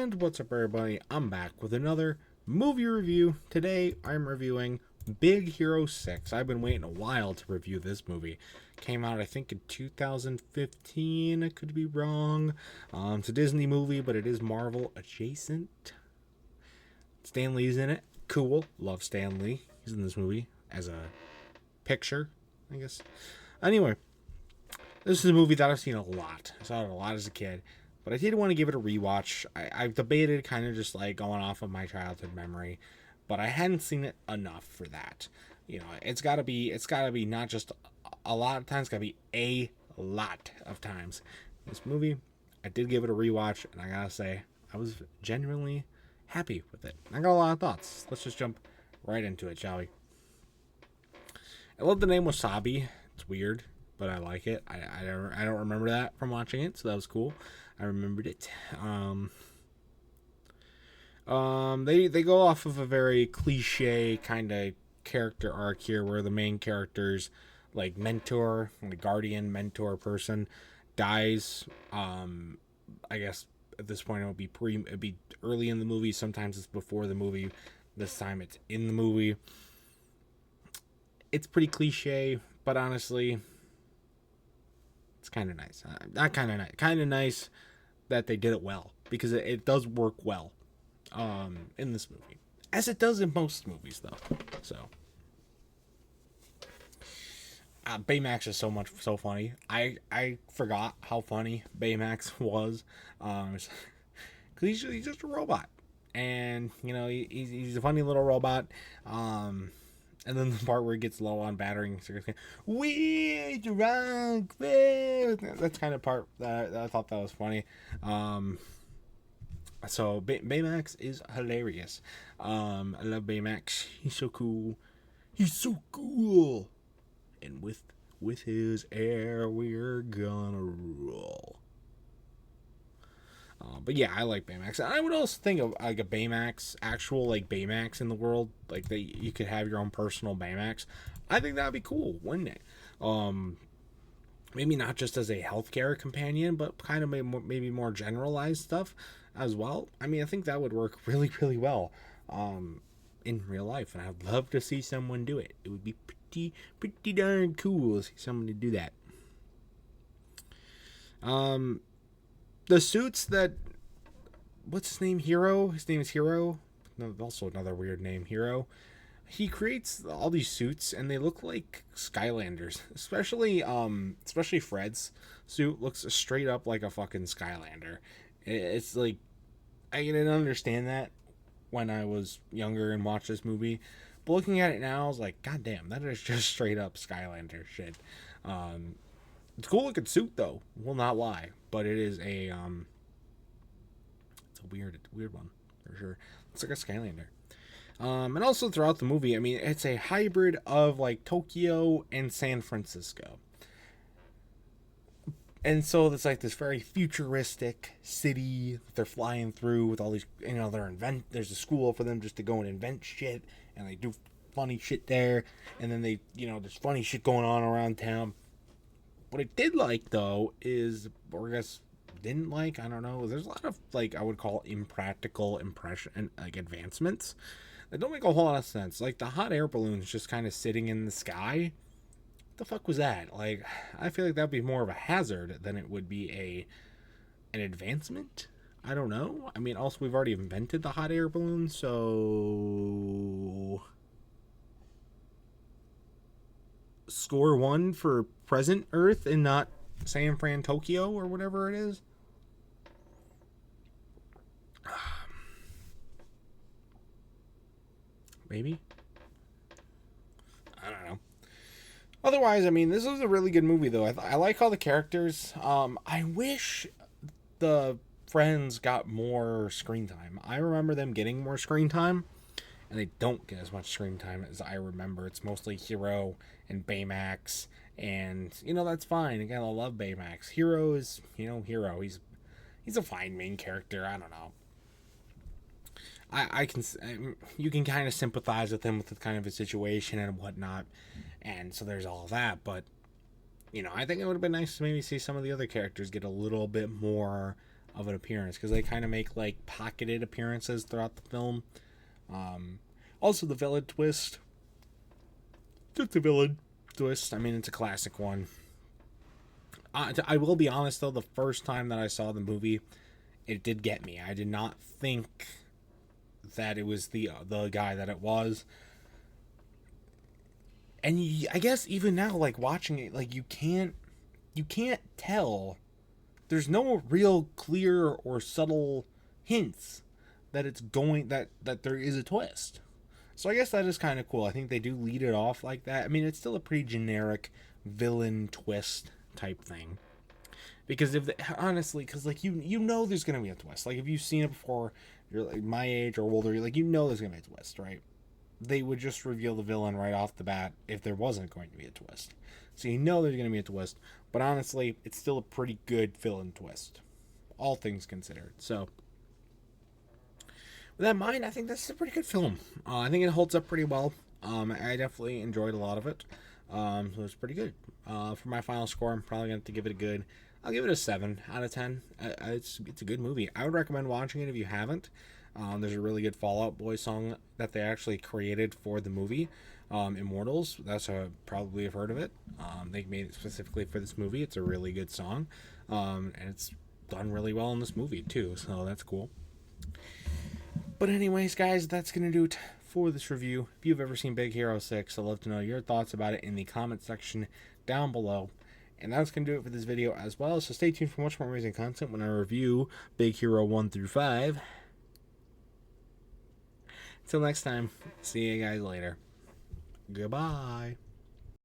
And what's up, everybody? I'm back with another movie review. Today, I'm reviewing Big Hero 6. I've been waiting a while to review this movie. Came out, I think, in 2015. I could be wrong. It's a Disney movie, but it is Marvel adjacent. Stan Lee's in it. Cool. Love Stan Lee. He's in this movie as a picture, I guess. Anyway, this is a movie that I've seen a lot. I saw it a lot as a kid. But I did want to give it a rewatch. I've debated kind of just like going off of my childhood memory, but I hadn't seen it enough for that. You know, it's gotta be not just a lot of times, it's gotta be a lot of times. This movie, I did give it a rewatch, and I gotta say, I was genuinely happy with it. I got a lot of thoughts. Let's just jump right into it, shall we? I love the name Wasabi. It's weird, but I like it. I don't remember that from watching it, so that was cool. I remembered it. They go off of a very cliche kind of character arc here, where the main character's like mentor, the guardian mentor person, dies. I guess at this point it'd be early in the movie. Sometimes it's before the movie. This time it's in the movie. It's pretty cliche, but honestly, it's kind of nice. Not kind of nice. Kind of nice that they did it well, because it does work well in this movie, as it does in most movies, though. So Baymax is so funny. I forgot how funny Baymax was, because he's just a robot, and you know he's a funny little robot. And then the part where it gets low on battery, we drunk. That's kind of part that I thought that was funny. So Baymax is hilarious. I love Baymax. He's so cool. He's so cool. And with his air, we're gonna roll. But yeah, I like Baymax. I would also think of like a Baymax, actual like Baymax in the world, like that you could have your own personal Baymax. I think that'd be cool, wouldn't it? Maybe not just as a healthcare companion, but kind of maybe more generalized stuff as well. I mean, I think that would work really, really well in real life, and I'd love to see someone do it. It would be pretty darn cool to see someone to do that. The suits that, what's his name? Hero? His name is Hero. No, also another weird name, Hero. He creates all these suits, and they look like Skylanders. Especially Fred's suit looks straight up like a fucking Skylander. It's like, I didn't understand that when I was younger and watched this movie. But looking at it now, I was like, God damn, that is just straight up Skylander shit. It's a cool looking suit, though. Will not lie, but it is a it's a weird one for sure. It's like a Skylander. And also throughout the movie, I mean, it's a hybrid of like Tokyo and San Francisco, and so it's like this very futuristic city that they're flying through with all these, you know, there's a school for them just to go and invent shit, and they do funny shit there, and then they, you know, there's funny shit going on around town. What I did like, though, is, or I guess didn't like, I don't know, there's a lot of, like, I would call impractical advancements that don't make a whole lot of sense. Like, the hot air balloons just kind of sitting in the sky. What the fuck was that? Like, I feel like that'd be more of a hazard than it would be an advancement. I don't know. I mean, also, we've already invented the hot air balloon, so score one for present Earth and not San Fran, Tokyo, or whatever it is. Maybe. I don't know. Otherwise, I mean, this was a really good movie, though. I like all the characters. I wish the friends got more screen time. I remember them getting more screen time, and they don't get as much screen time as I remember. It's mostly Hero and Baymax, and, you know, that's fine. Again, I love Baymax. Hero is, you know, Hero. He's a fine main character. I don't know. You can kind of sympathize with him with the kind of a situation and whatnot, and so there's all of that. But, you know, I think it would have been nice to maybe see some of the other characters get a little bit more of an appearance, because they kind of make like pocketed appearances throughout the film. Also, the villain twist. Just the villain twist. I mean, it's a classic one. I will be honest though, the first time that I saw the movie, it did get me. I did not think that it was the guy that it was. And I guess even now, like watching it, like you can't tell. There's no real clear or subtle hints that it's going that there is a twist. So I guess that is kind of cool. I think they do lead it off like that. I mean, it's still a pretty generic villain twist type thing. Because honestly, because like you know there's gonna be a twist. Like if you've seen it before, you're like my age or older, you're like you know there's gonna be a twist, right? They would just reveal the villain right off the bat if there wasn't going to be a twist. So you know there's going to be a twist, but honestly, it's still a pretty good villain twist, all things considered. So, with that in mind, I think this is a pretty good film. I think it holds up pretty well. I definitely enjoyed a lot of it. So it's pretty good. For my final score, I'm probably going to give it a good. I'll give it a 7 out of 10. It's a good movie. I would recommend watching it if you haven't. There's a really good Fall Out Boy song that they actually created for the movie, Immortals. That's probably have heard of it. They made it specifically for this movie. It's a really good song, and it's done really well in this movie too, so that's cool. But anyways, guys, that's going to do it for this review. If you've ever seen Big Hero 6, I'd love to know your thoughts about it in the comment section down below. And that's going to do it for this video as well, so stay tuned for much more amazing content when I review Big Hero 1 through 5. Until next time, see you guys later. Goodbye.